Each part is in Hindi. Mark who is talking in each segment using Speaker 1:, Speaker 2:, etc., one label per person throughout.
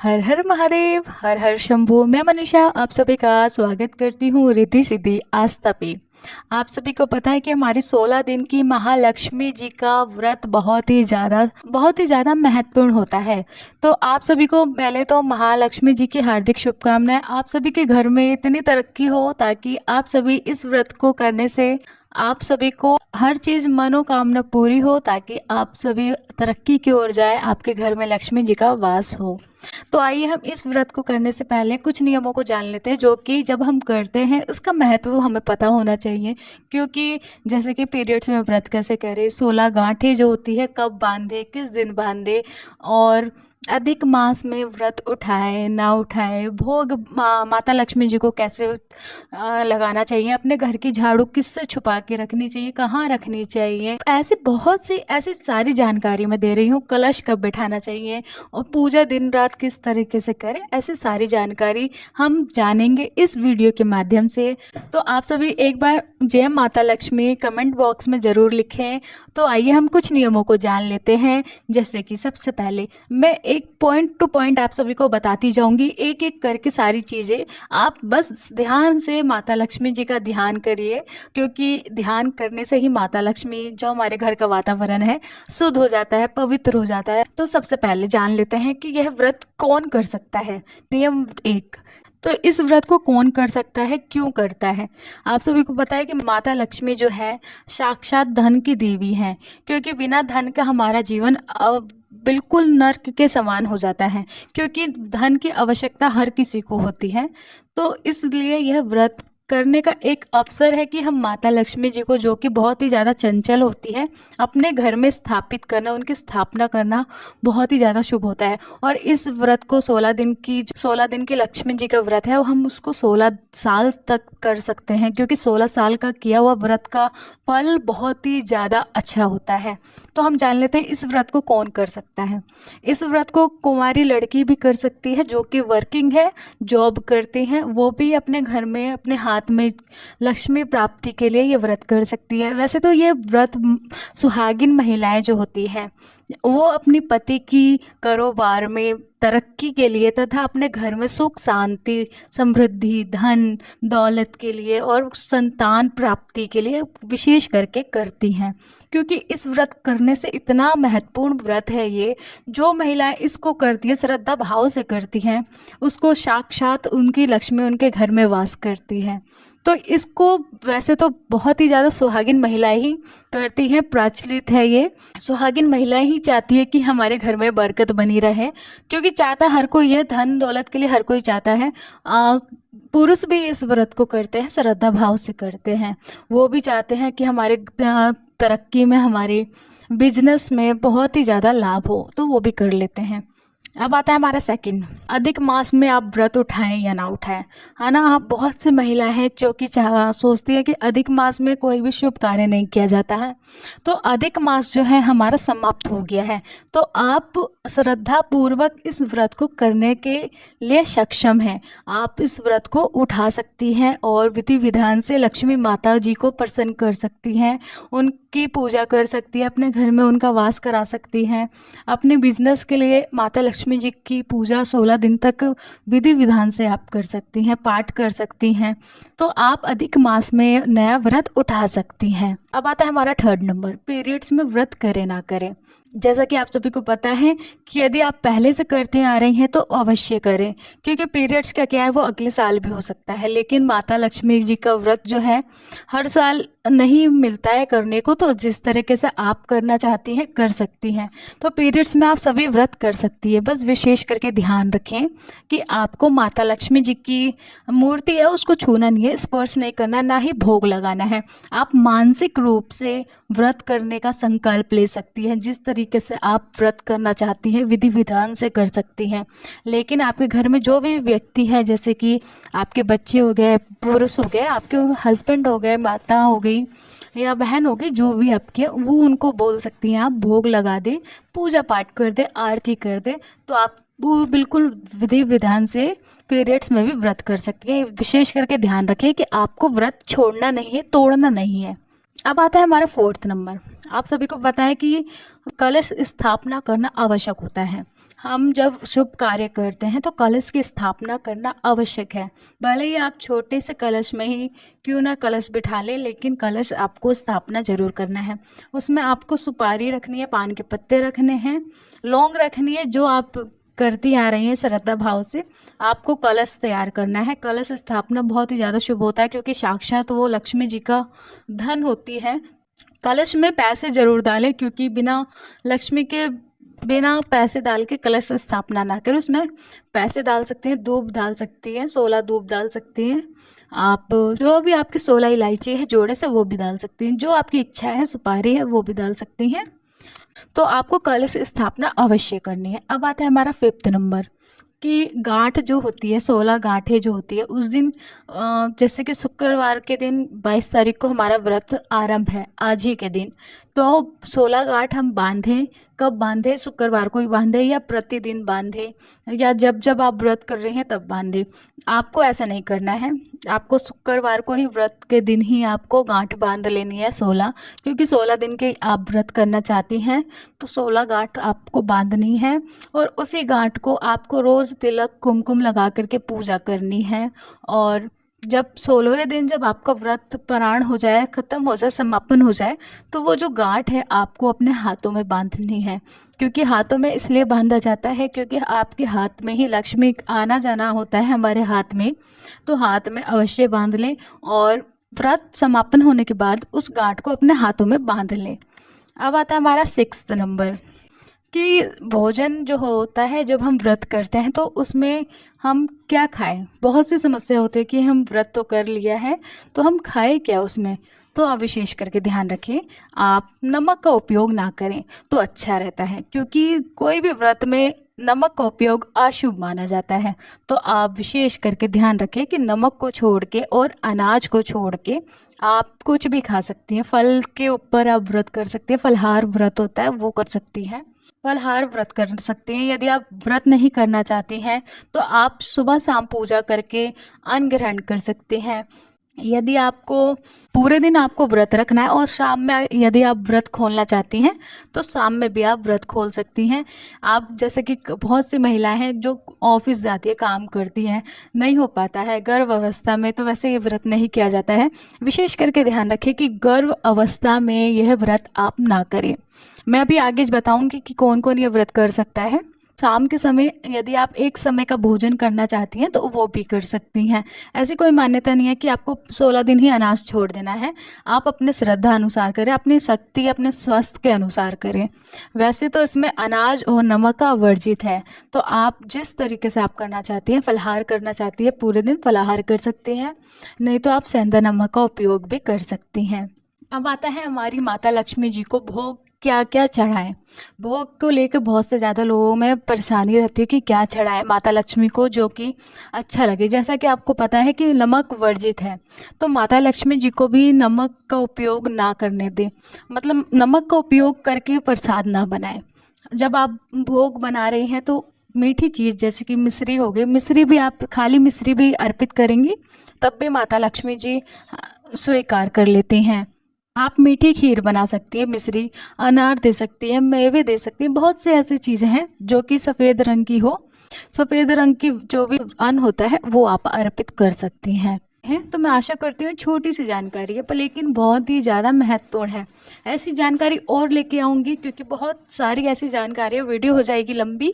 Speaker 1: हर हर महादेव, हर हर शंभू। मैं मनीषा आप सभी का स्वागत करती हूँ रिद्धि सिद्धि आस्था पे। आप सभी को पता है कि हमारी 16 दिन की महालक्ष्मी जी का व्रत बहुत ही ज़्यादा महत्वपूर्ण होता है। तो आप सभी को पहले तो महालक्ष्मी जी की हार्दिक शुभकामनाएं। आप सभी के घर में इतनी तरक्की हो ताकि आप सभी इस व्रत को करने से आप सभी को हर चीज़ मनोकामना पूरी हो, ताकि आप सभी तरक्की की ओर जाए, आपके घर में लक्ष्मी जी का वास हो। तो आइए हम इस व्रत को करने से पहले कुछ नियमों को जान लेते हैं, जो कि जब हम करते हैं उसका महत्व हमें पता होना चाहिए। क्योंकि जैसे कि पीरियड्स में व्रत कैसे करें, 16 गांठें जो होती है कब बांधे, किस दिन बांधे, और अधिक मास में व्रत उठाए ना उठाए, भोग माता लक्ष्मी जी को कैसे लगाना चाहिए, अपने घर की झाड़ू किससे छुपा के रखनी चाहिए, कहाँ रखनी चाहिए, ऐसी बहुत सी ऐसी सारी जानकारी मैं दे रही हूँ। कलश कब बैठाना चाहिए और पूजा दिन रात किस तरीके से करें, ऐसी सारी जानकारी हम जानेंगे इस वीडियो के माध्यम से। तो आप सभी एक बार जय माता लक्ष्मी कमेंट बॉक्स में ज़रूर लिखें। तो आइए हम कुछ नियमों को जान लेते हैं। जैसे कि सबसे पहले मैं एक पॉइंट टू पॉइंट आप सभी को बताती जाऊंगी, एक एक करके सारी चीज़ें। आप बस ध्यान से माता लक्ष्मी जी का ध्यान करिए, क्योंकि ध्यान करने से ही माता लक्ष्मी जो हमारे घर का वातावरण है शुद्ध हो जाता है, पवित्र हो जाता है। तो सबसे पहले जान लेते हैं कि यह व्रत कौन कर सकता है। नियम 1। तो इस व्रत को कौन कर सकता है, क्यों करता है। आप सभी को पता है कि माता लक्ष्मी जो है साक्षात धन की देवी हैं, क्योंकि बिना धन का हमारा जीवन बिल्कुल नर्क के समान हो जाता है, क्योंकि धन की आवश्यकता हर किसी को होती है। तो इसलिए यह व्रत करने का एक अवसर है कि हम माता लक्ष्मी जी को, जो कि बहुत ही ज़्यादा चंचल होती है, अपने घर में स्थापित करना, उनकी स्थापना करना बहुत ही ज़्यादा शुभ होता है। और इस व्रत को 16 दिन की लक्ष्मी जी का व्रत है, हम उसको 16 साल तक कर सकते हैं, क्योंकि 16 साल का किया हुआ व्रत का फल बहुत ही ज़्यादा अच्छा होता है। तो हम जान लेते हैं इस व्रत को कौन कर सकता है। इस व्रत को कुंवारी लड़की भी कर सकती है, जो कि वर्किंग है, जॉब करती हैं, वो भी अपने घर में अपने हाथ में लक्ष्मी प्राप्ति के लिए ये व्रत कर सकती है। वैसे तो ये व्रत सुहागिन महिलाएं जो होती हैं वो अपनी पति की कारोबार में तरक्की के लिए तथा अपने घर में सुख शांति समृद्धि धन दौलत के लिए और संतान प्राप्ति के लिए विशेष करके करती हैं। क्योंकि इस व्रत करने से इतना महत्वपूर्ण व्रत है ये, जो महिलाएं इसको करती है, श्रद्धा भाव से करती हैं, उसको साक्षात उनकी लक्ष्मी उनके घर में वास करती है। तो इसको वैसे तो बहुत ही ज़्यादा सुहागिन महिलाएं ही करती हैं, प्रचलित है ये। सुहागिन महिलाएं ही चाहती है कि हमारे घर में बरकत बनी रहे, क्योंकि चाहता हर कोई है, धन दौलत के लिए हर कोई चाहता है। पुरुष भी इस व्रत को करते हैं, श्रद्धा भाव से करते हैं। वो भी चाहते हैं कि हमारे तरक्की में, हमारे बिजनेस में बहुत ही ज़्यादा लाभ हो, तो वो भी कर लेते हैं। अब आता है हमारा सेकंड, अधिक मास में आप व्रत उठाएं या ना उठाएं, है ना। आप बहुत सी महिलाएं हैं जो कि सोचती है कि अधिक मास में कोई भी शुभ कार्य नहीं किया जाता है। तो अधिक मास जो है हमारा समाप्त हो गया है, तो आप श्रद्धा पूर्वक इस व्रत को करने के लिए सक्षम हैं। आप इस व्रत को उठा सकती हैं और विधि विधान से लक्ष्मी माता जी को प्रसन्न कर सकती हैं, उनकी पूजा कर सकती है, अपने घर में उनका वास करा सकती हैं। अपने बिजनेस के लिए माता लक्ष्मी जी की पूजा 16 दिन तक विधि विधान से आप कर सकती हैं, पाठ कर सकती हैं। तो आप अधिक मास में नया व्रत उठा सकती हैं। अब आता है हमारा थर्ड नंबर, पीरियड्स में व्रत करें ना करें। जैसा कि आप सभी को पता है कि यदि आप पहले से करते आ रही हैं तो अवश्य करें, क्योंकि पीरियड्स का क्या है, वो अगले साल भी हो सकता है। लेकिन माता लक्ष्मी जी का व्रत जो है हर साल नहीं मिलता है करने को, तो जिस तरीके से आप करना चाहती हैं कर सकती हैं। तो पीरियड्स में आप सभी व्रत कर सकती है, बस विशेष करके ध्यान रखें कि आपको माता लक्ष्मी जी की मूर्ति है उसको छूना नहीं है, स्पर्श नहीं करना, ना ही भोग लगाना है। आप मानसिक रूप से व्रत करने का संकल्प ले सकती हैं, जिस तरीके से आप व्रत करना चाहती हैं विधि विधान से कर सकती हैं। लेकिन आपके घर में जो भी व्यक्ति है, जैसे कि आपके बच्चे हो गए, पुरुष हो गए, आपके हस्बैंड हो गए, माता हो गई या बहन हो गई, जो भी आपके, वो उनको बोल सकती हैं आप भोग लगा दे, पूजा पाठ कर दे, आरती कर दे। तो आप वो बिल्कुल विधि विधान से पीरियड्स में भी व्रत कर सकती हैं। विशेष करके ध्यान रखें कि आपको व्रत छोड़ना नहीं है, तोड़ना नहीं है। अब आता है हमारा फोर्थ नंबर। आप सभी को पता है कि कलश स्थापना करना आवश्यक होता है, हम जब शुभ कार्य करते हैं तो कलश की स्थापना करना आवश्यक है। भले ही आप छोटे से कलश में ही क्यों ना कलश बिठा लें, लेकिन कलश आपको स्थापना जरूर करना है। उसमें आपको सुपारी रखनी है, पान के पत्ते रखने हैं, लौंग रखनी है, जो आप करती आ रही हैं श्रद्धा भाव से। आपको कलश तैयार करना है। कलश स्थापना बहुत ही ज़्यादा शुभ होता है, क्योंकि साक्षात वो लक्ष्मी जी का धन होती है। कलश में पैसे जरूर डालें, क्योंकि लक्ष्मी के बिना पैसे डाल के कलश स्थापना ना करें। उसमें पैसे डाल सकते हैं, दूब डाल सकती हैं, 16 दूब डाल सकती हैं आप, जो भी आपकी 16 इलायची है जोड़े से वो भी डाल सकती हैं, जो आपकी इच्छा है, सुपारी है वो भी डाल सकती हैं। तो आपको कलश स्थापना अवश्य करनी है। अब आता है हमारा 5th नंबर कि गांठ जो होती है, 16 गांठें जो होती है उस दिन, जैसे कि शुक्रवार के दिन 22 तारीख को हमारा व्रत आरंभ है, आज ही के दिन, तो 16 गांठ हम बांधें। कब बांधें? शुक्रवार को ही बांधें या प्रतिदिन बांधें, या जब जब आप व्रत कर रहे हैं तब बांधें। आपको ऐसा नहीं करना है। आपको शुक्रवार को ही, व्रत के दिन ही आपको गांठ बांध लेनी है 16, क्योंकि 16 दिन के आप व्रत करना चाहती हैं, तो 16 गांठ आपको बांधनी है। और उसी गांठ को आपको रोज़ तिलक कुमकुम लगा करके पूजा करनी है। और जब 16वें दिन जब आपका व्रत पारण हो जाए, ख़त्म हो जाए, समापन हो जाए, तो वो जो गांठ है आपको अपने हाथों में बांधनी है। क्योंकि हाथों में इसलिए बांधा जाता है क्योंकि आपके हाथ में ही लक्ष्मी आना जाना होता है, हमारे हाथ में। तो हाथ में अवश्य बांध लें, और व्रत समापन होने के बाद उस गांठ को अपने हाथों में बांध लें। अब आता है हमारा 6th नंबर कि भोजन जो होता है, जब हम व्रत करते हैं तो उसमें हम क्या खाएं। बहुत सी समस्या होती है कि हम व्रत तो कर लिया है, तो हम खाएं क्या उसमें। तो आप विशेष करके ध्यान रखें, आप नमक का उपयोग ना करें तो अच्छा रहता है, क्योंकि कोई भी व्रत में नमक का उपयोग अशुभ माना जाता है। तो आप विशेष करके ध्यान रखें कि नमक को छोड़ के और अनाज को छोड़ के आप कुछ भी खा सकती हैं। फल के ऊपर आप व्रत कर सकती हैं, फलाहार व्रत होता है वो कर सकती हैं, फलाहार व्रत कर सकती हैं। यदि आप व्रत नहीं करना चाहती हैं तो आप सुबह शाम पूजा करके अन्न ग्रहण कर सकते हैं। यदि आपको पूरे दिन आपको व्रत रखना है और शाम में यदि आप व्रत खोलना चाहती हैं तो शाम में भी आप व्रत खोल सकती हैं। आप जैसे कि बहुत सी महिलाएं हैं जो ऑफिस जाती है, काम करती हैं, नहीं हो पाता है गर्भ अवस्था में, तो वैसे ये व्रत नहीं किया जाता है। विशेष करके ध्यान रखें कि गर्भ अवस्था में यह व्रत आप ना करें। मैं अभी आगे बताऊंगी कि कौन कौन ये व्रत कर सकता है। शाम के समय यदि आप एक समय का भोजन करना चाहती हैं तो वो भी कर सकती हैं। ऐसी कोई मान्यता नहीं है कि आपको 16 दिन ही अनाज छोड़ देना है। आप अपने श्रद्धा अनुसार करें, अपनी शक्ति, अपने स्वास्थ्य के अनुसार करें। वैसे तो इसमें अनाज और नमक का वर्जित है, तो आप जिस तरीके से आप करना चाहती हैं, फलाहार करना चाहती है पूरे दिन फलाहार कर सकती हैं, नहीं तो आप सेंधा नमक का उपयोग भी कर सकती हैं। अब आता है हमारी माता लक्ष्मी जी को भोग क्या क्या चढ़ाएं। भोग को लेकर बहुत से ज़्यादा लोगों में परेशानी रहती है कि क्या चढ़ाएं माता लक्ष्मी को जो कि अच्छा लगे। जैसा कि आपको पता है कि नमक वर्जित है, तो माता लक्ष्मी जी को भी नमक का उपयोग ना करने दें, मतलब नमक का उपयोग करके प्रसाद ना बनाएं। जब आप भोग बना रहे हैं तो मीठी चीज़ जैसे कि मिश्री हो गई, मिश्री भी आप खाली मिश्री भी अर्पित करेंगी तब भी माता लक्ष्मी जी स्वीकार कर लेते हैं। आप मीठी खीर बना सकती है, मिश्री, अनार दे सकती है, मेवे दे सकती है। बहुत से ऐसी चीज़ें हैं जो कि सफ़ेद रंग की हो, सफ़ेद रंग की जो भी अन्न होता है वो आप अर्पित कर सकती हैं। तो मैं आशा करती हूँ छोटी सी जानकारी है पर लेकिन बहुत ही ज़्यादा महत्वपूर्ण है। ऐसी जानकारी और लेके आऊँगी क्योंकि बहुत सारी ऐसी जानकारी है, वीडियो हो जाएगी लंबी,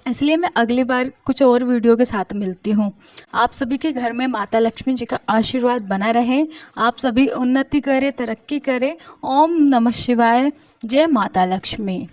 Speaker 1: इसलिए मैं अगली बार कुछ और वीडियो के साथ मिलती हूँ। आप सभी के घर में माता लक्ष्मी जी का आशीर्वाद बना रहे, आप सभी उन्नति करें, तरक्की करें। ओम नमः शिवाय। जय माता लक्ष्मी।